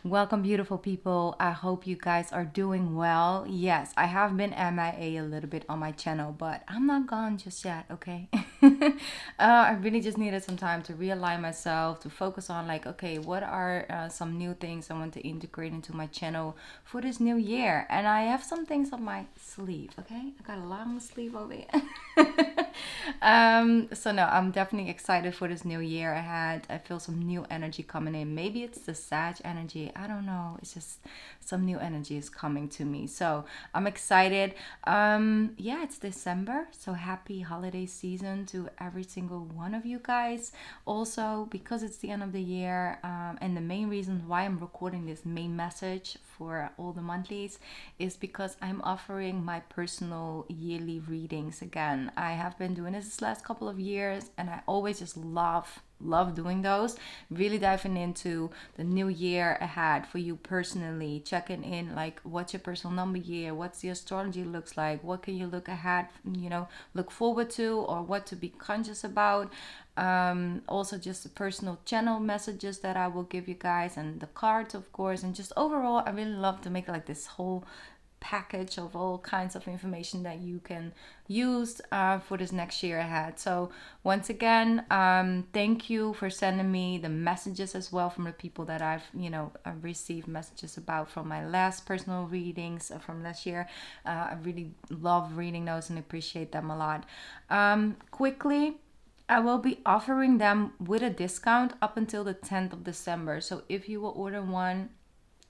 Welcome, beautiful people. I hope you guys are doing well. Yes, I have been MIA a little bit on my channel, but I'm not gone just yet, okay? I really just needed some time to realign myself, to focus on, like, okay, what are some new things I want to integrate into my channel for this new year? And I have some things on my sleeve, okay? I got a long sleeve over here. So no, I'm definitely excited for this new year ahead. I feel some new energy coming in. Maybe it's the Sag energy. I don't know. It's just some new energy is coming to me. So I'm excited. Yeah, it's December. So happy holiday season to every single one of you guys. Also, because it's the end of the year, and the main reason why I'm recording this main message for all the monthlies is because I'm offering my personal yearly readings again. I have been doing this last couple of years and I always just love doing those, really diving into the new year ahead for you personally, checking in like what's your personal number year, what's the astrology looks like, what can you look ahead, look forward to, or what to be conscious about. Also just the personal channel messages that I will give you guys, and the cards of course, and just overall I really love to make like this whole package of all kinds of information that you can use for this next year ahead. So once again, thank you for sending me the messages as well from the people that I've received messages about from my last personal readings from last year. I really love reading those and appreciate them a lot. Quickly, I will be offering them with a discount up until the 10th of December. So if you will order one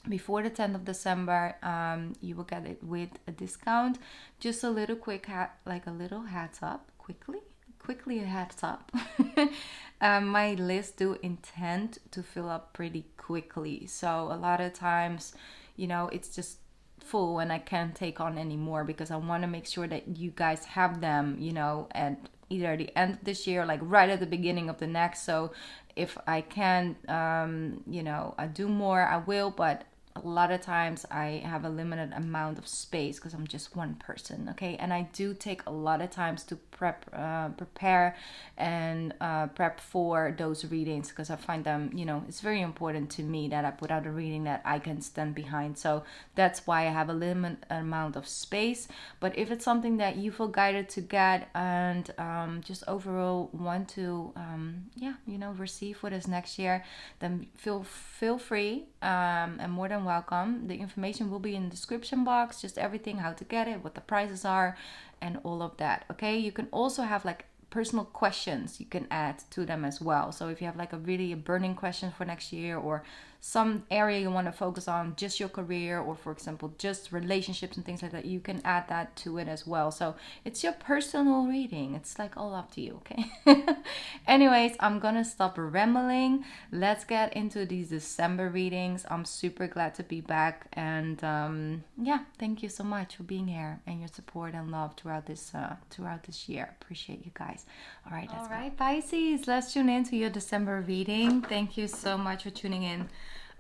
before the 10th of December, you will get it with a discount. Just a little like a little heads up, quickly a heads up. My list do intend to fill up pretty quickly. So a lot of times, it's just full and I can't take on any more because I want to make sure that you guys have them, at either the end of this year, like right at the beginning of the next. So if I can, I do more, I will, but a lot of times I have a limited amount of space because I'm just one person, okay? And I do take a lot of times to prepare and prep for those readings because I find them, it's very important to me that I put out a reading that I can stand behind. So that's why I have a limited amount of space. But if it's something that you feel guided to get and just overall want to, receive for this next year, then feel free and more than welcome. The information will be in the description box, just everything, how to get it, what the prices are, and all of that. Okay, you can also have like personal questions you can add to them as well. So if you have like a burning question for next year, or some area you want to focus on, just your career, or for example just relationships and things like that, you can add that to it as well. So it's your personal reading, it's like all up to you, okay? Anyways, I'm gonna stop rambling. Let's get into these December readings. I'm super glad to be back, and thank you so much for being here and your support and love throughout this year. Appreciate you guys. All right, let's go. All right, Pisces, let's tune into your December reading. Thank you so much for tuning in.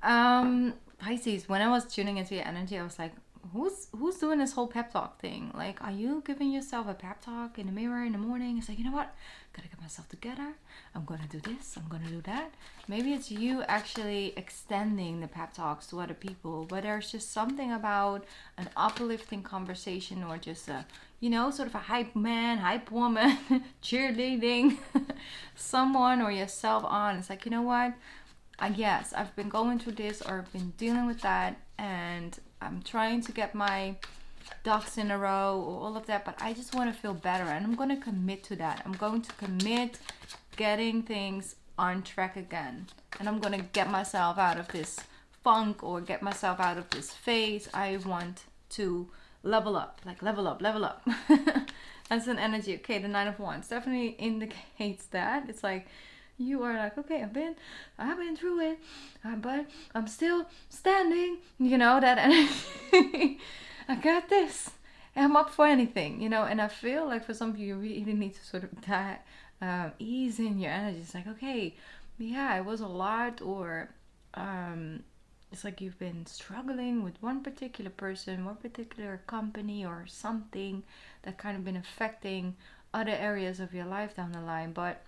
Pisces, when I was tuning into your energy, I was like, who's doing this whole pep talk thing? Like, are you giving yourself a pep talk in the mirror in the morning? It's like, you know what? Gotta get myself together. I'm gonna do this. I'm gonna do that. Maybe it's you actually extending the pep talks to other people, but there's just something about an uplifting conversation, or just a, sort of a hype man, hype woman, cheerleading someone or yourself on. It's like, you know what? Yes, I've been going through this, or I've been dealing with that, and I'm trying to get my ducks in a row or all of that, but I just want to feel better, and I'm going to commit to that. I'm going to commit getting things on track again, and I'm going to get myself out of this funk or get myself out of this phase. I want to level up, like level up. That's an energy. Okay, the Nine of Wands definitely indicates that. It's like, you are like, okay, I've been through it, but I'm still standing, that energy. I got this. I'm up for anything, and I feel like for some of you, you really need to sort of ease in your energy. It's like, okay, yeah, it was a lot, or it's like you've been struggling with one particular person, one particular company, or something that kind of been affecting other areas of your life down the line. But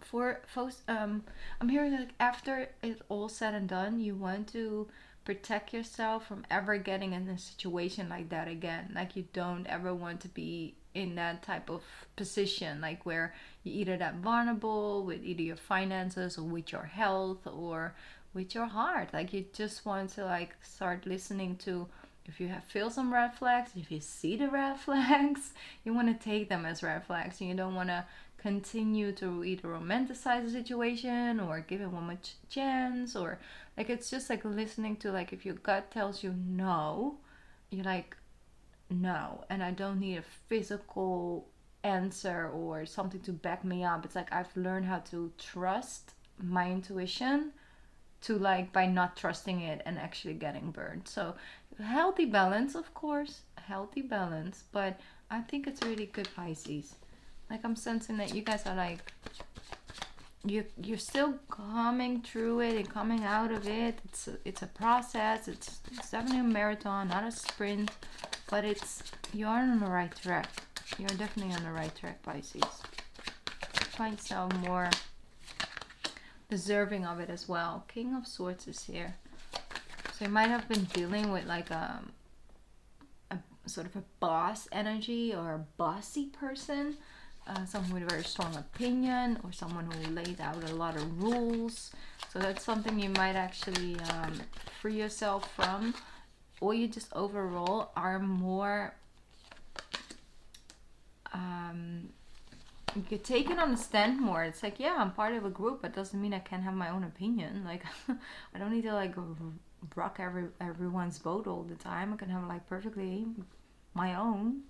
for folks, I'm hearing like after it's all said and done, you want to protect yourself from ever getting in a situation like that again. Like you don't ever want to be in that type of position, like where you're either that vulnerable with either your finances or with your health or with your heart. Like you just want to like start listening to, if you have feel some red flags, if you see the red flags, you want to take them as red flags, and you don't want to continue to either romanticize the situation or give it one much chance, or like it's just like listening to, like, if your gut tells you no, you're like, no, and I don't need a physical answer or something to back me up. It's like I've learned how to trust my intuition, to like by not trusting it and actually getting burned. So healthy balance, of course, healthy balance, but I think it's really good, Pisces. Like I'm sensing that you guys are like, you're still coming through it and coming out of it. It's a process. It's definitely a marathon, not a sprint, but you're on the right track. You're definitely on the right track, Pisces. Find yourself more deserving of it as well. King of Swords is here, so you might have been dealing with like a sort of a boss energy or a bossy person. Someone with a very strong opinion, or someone who laid out a lot of rules. So that's something you might actually free yourself from, or you just overall are more you take it on a stand more. It's like, yeah, I'm part of a group, but doesn't mean I can't have my own opinion. Like I don't need to like rock everyone's boat all the time. I can have like perfectly my own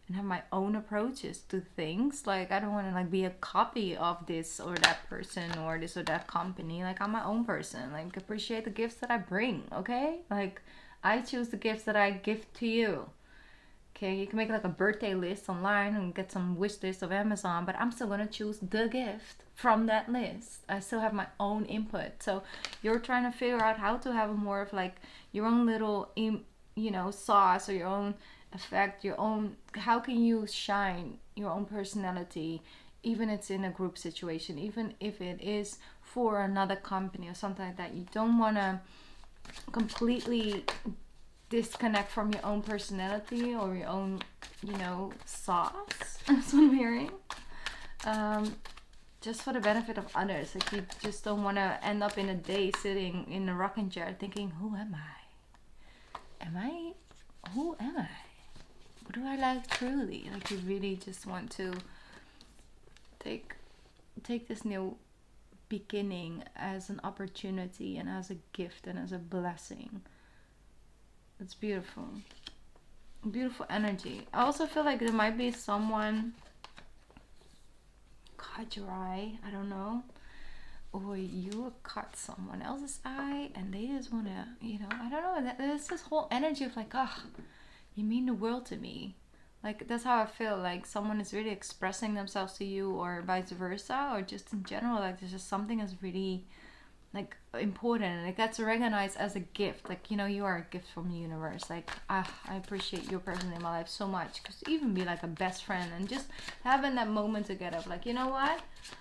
and have my own approaches to things. Like I don't want to like be a copy of this or that person or this or that company. Like I'm my own person. Like appreciate the gifts that I bring, okay? Like I choose the gifts that I give to you. Okay, you can make like a birthday list online and get some wish list of Amazon, but I'm still gonna choose the gift from that list. I still have my own input. So you're trying to figure out how to have more of like your own little, sauce, or your own effect, your own. How can you shine your own personality, even if it's in a group situation, even if it is for another company or something like that. You don't want to completely disconnect from your own personality or your own, sauce. That's what I'm hearing. Just for the benefit of others. Like you just don't want to end up in a day sitting in a rocking chair thinking, who am I? Who am I? What do I like truly? Like you really just want to take this new beginning as an opportunity and as a gift and as a blessing. It's beautiful. Beautiful energy. I also feel like there might be someone caught your eye. I don't know. Or you caught someone else's eye and they just want to, I don't know. There's this whole energy of like, you mean the world to me. Like that's how I feel. Like someone is really expressing themselves to you, or vice versa, or just in general. Like there's just something that's really like important, and like that's recognized as a gift. Like you are a gift from the universe. Like I appreciate your person in my life so much, because even be like a best friend and just having that moment together of like, you know what,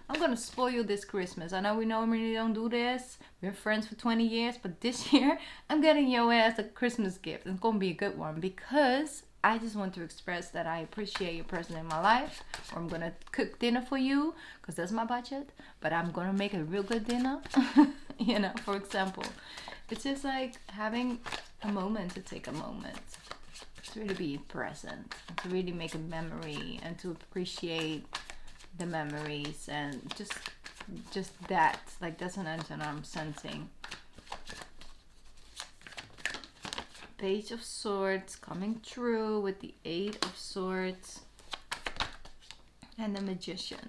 I'm gonna spoil you this Christmas. I know we normally don't do this, we're friends for 20 years, but this year I'm getting your ass a Christmas gift. It's gonna be a good one, because I just want to express that I appreciate your person in my life. Or I'm gonna cook dinner for you because that's my budget, but I'm gonna make a real good dinner. For example, it's just like having a moment to take a moment to really be present, to really make a memory, and to appreciate the memories, and just that. Like that's an answer I'm sensing. Page of Swords coming through with the 8 of Swords and the Magician.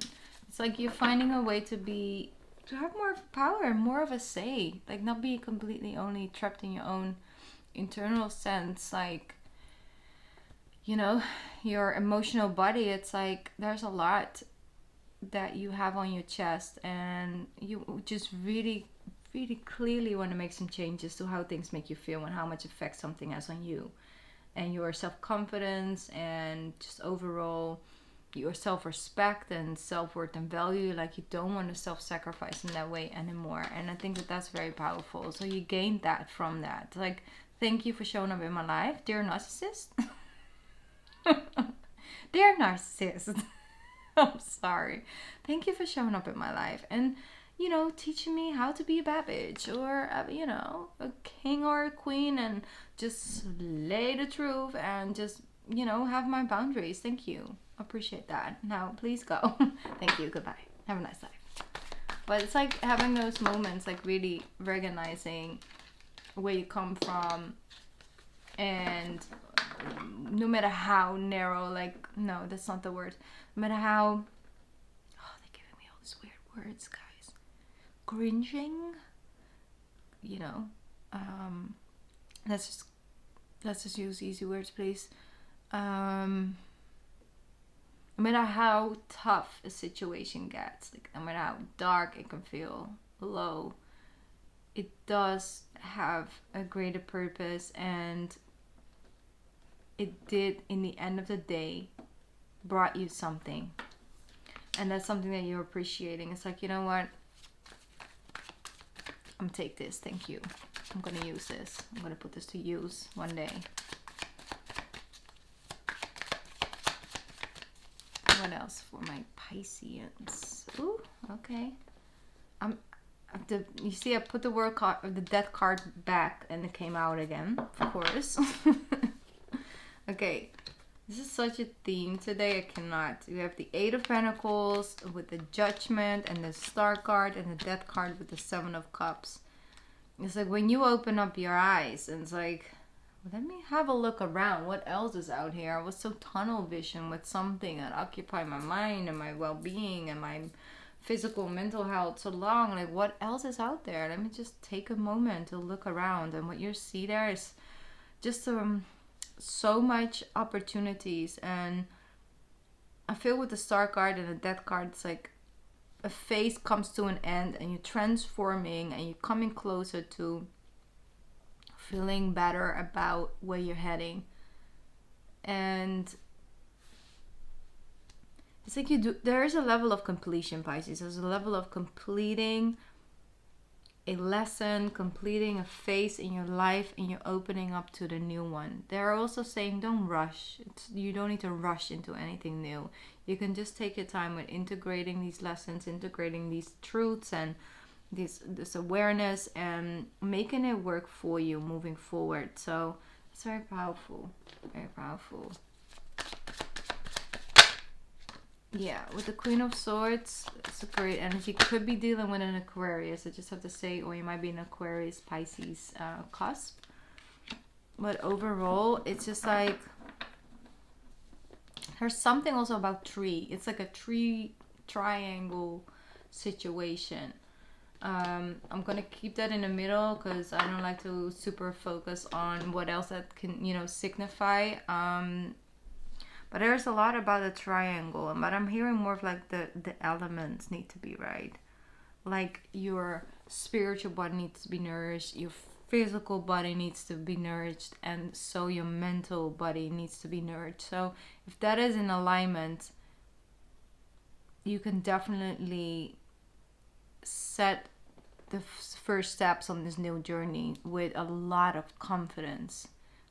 It's like you're finding a way to have more power, more of a say, like not be completely only trapped in your own internal sense. Like your emotional body, it's like there's a lot that you have on your chest, and you just really clearly want to make some changes to how things make you feel and how much effect something has on you and your self-confidence and just overall your self-respect and self-worth and value. Like you don't want to self-sacrifice in that way anymore. And I think that that's very powerful. So you gained that from that. Like, thank you for showing up in my life, dear narcissist. Dear narcissist. I'm sorry. Thank you for showing up in my life and, you know, teaching me how to be a bad bitch or, you know, a king or a queen, and just lay the truth and just, you know, have my boundaries. Thank you. Appreciate that. Now, please go. Thank you. Goodbye. Have a nice life. But it's like having those moments, like really recognizing where you come from, and no matter how narrow, like, no, that's not the word. No matter how, oh, they're giving me all these weird words, guys. Cringing, you know. Let's just use easy words, please. No matter how tough a situation gets, like no matter how dark it can feel, low, it does have a greater purpose, and it did, in the end of the day, brought you something. And that's something that you're appreciating. It's like, you know what? I'm gonna take this. Thank you. I'm gonna use this. I'm gonna put this to use one day. What else for my Pisceans? Ooh, okay. You see, I put the word card, the death card back, and it came out again, of course. Okay, this is such a theme today. I cannot. We have the Eight of Pentacles with the Judgment and the Star card, and the Death card with the Seven of Cups. It's like when you open up your eyes, and it's like, let me have a look around. What else is out here? I was so tunnel vision with something that occupied my mind and my well-being and my physical, mental health so long. Like, what else is out there? Let me just take a moment to look around. And what you see there is just so much opportunities. And I feel with the Star card and the Death card, it's like a phase comes to an end, and you're transforming, and you're coming closer to feeling better about where you're heading. And it's like there is a level of completion, Pisces. There's a level of completing a lesson, completing a phase in your life, and you're opening up to the new one. They're also saying don't rush. You don't need to rush into anything new. You can just take your time with integrating these lessons, integrating these truths and this awareness, and making it work for you moving forward. So it's very powerful. Very powerful. Yeah, with the Queen of Swords, it's a great energy. Could be dealing with an Aquarius, I just have to say, or you might be an Aquarius, Pisces cusp. But overall, it's just like, there's something also about tree. It's like a tree triangle situation. I'm gonna keep that in the middle because I don't like to super focus on what else that can, you know, signify. But there's a lot about a triangle, but I'm hearing more of like the elements need to be right. Like your spiritual body needs to be nourished, your physical body needs to be nourished, and so your mental body needs to be nourished. So if that is in alignment, you can definitely set the first steps on this new journey with a lot of confidence.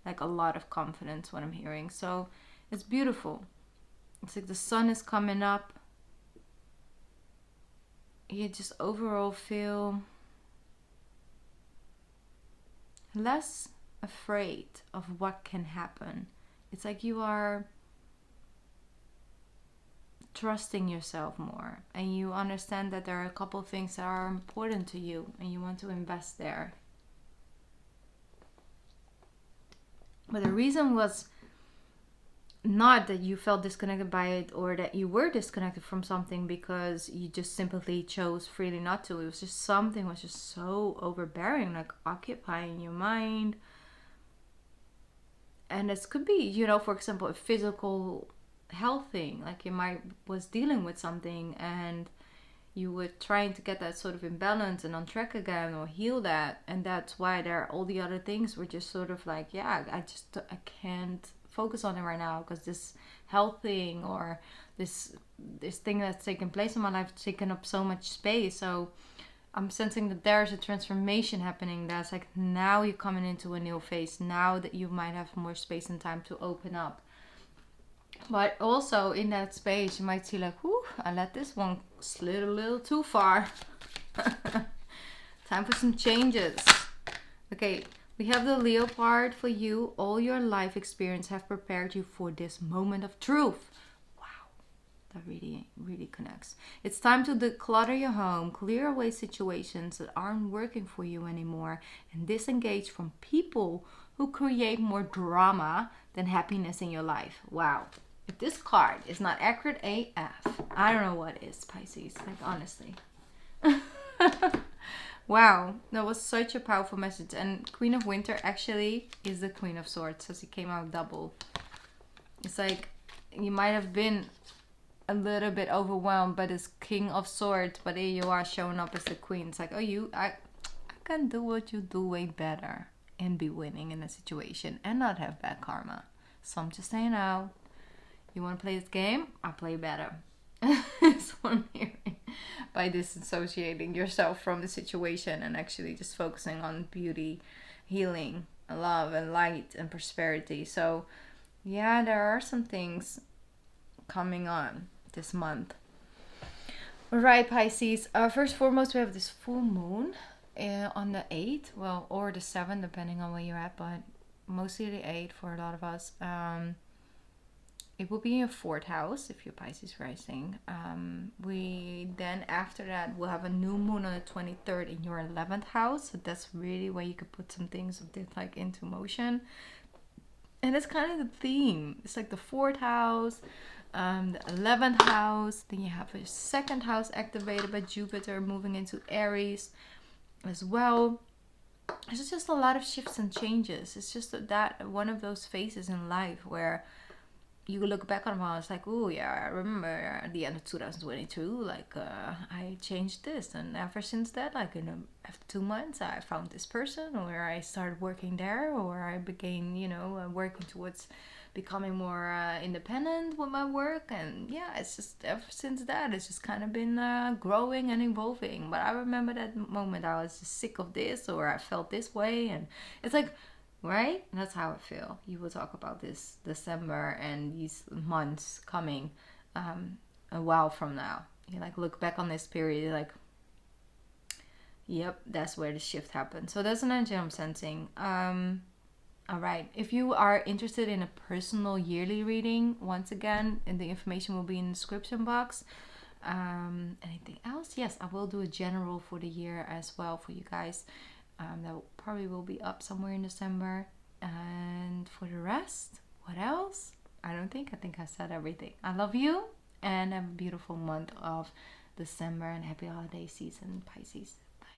Like a lot of confidence, what I'm hearing. So it's beautiful. It's like the sun is coming up. You just overall feel less afraid of what can happen. It's like you are trusting yourself more, and you understand that there are a couple of things that are important to you, and you want to invest there. But the reason was not that you felt disconnected by it, or that you were disconnected from something because you just simply chose freely not to. It was just something was just so overbearing, like occupying your mind. And this could be, you know, for example, a physical health thing. Like you might was dealing with something and you were trying to get that sort of in balance and on track again, or heal that. And that's why all the other things were just sort of like, yeah, I can't focus on it right now because this health thing or this thing that's taken place in my life taken up so much space. So I'm sensing that there's a transformation happening. That's like now you're coming into a new phase. Now that you might have more space and time to open up. But also in that space, you might see like, whew, I let this one slid a little too far. Time for some changes. Okay, we have the Leo part for you. All your life experience have prepared you for this moment of truth. Wow, that really, really connects. It's time to declutter your home, clear away situations that aren't working for you anymore, and disengage from people who create more drama than happiness in your life. Wow. If this card is not accurate AF, I don't know what is, Pisces. Like, honestly. Wow, that was such a powerful message. And Queen of Winter actually is the Queen of Swords, so she came out double. It's like you might have been a little bit overwhelmed by this King of Swords, but here you are showing up as the Queen. It's like, oh, I can do what you do way better and be winning in a situation and not have bad karma. So I'm just saying now, you want to play this game? I'll play better. That's what I'm hearing. By disassociating yourself from the situation and actually just focusing on beauty, healing, love, and light and prosperity. So, yeah, there are some things coming on this month. All right, Pisces. First and foremost, we have this full moon on the 8th, well, or the 7th, depending on where you're at, but mostly the 8th for a lot of us. It will be in your 4th house if you're Pisces rising. We then after that we'll have a new moon on the 23rd in your 11th house. So that's really where you could put some things like into motion. And it's kind of the theme. It's like the 4th house, the 11th house. Then you have your 2nd house activated by Jupiter moving into Aries as well. It's just a lot of shifts and changes. It's just that one of those phases in life where you look back on it, it's like, oh yeah, I remember at the end of 2022, like I changed this, and ever since that, like after 2 months, I found this person, or I started working there, or I began, working towards becoming more independent with my work, and yeah, it's just ever since that, it's just kind of been growing and evolving. But I remember that moment I was just sick of this, or I felt this way, and it's like, right? That's how I feel. You will talk about this December and these months coming a while from now. You like look back on this period, you're like, yep, that's where the shift happened. So that's an energy I'm sensing. All right. If you are interested in a personal yearly reading, once again, and the information will be in the description box. Anything else? Yes, I will do a general for the year as well for you guys. That probably will be up somewhere in December. And for the rest, what else? I think I said everything. I love you and have a beautiful month of December and happy holiday season, Pisces.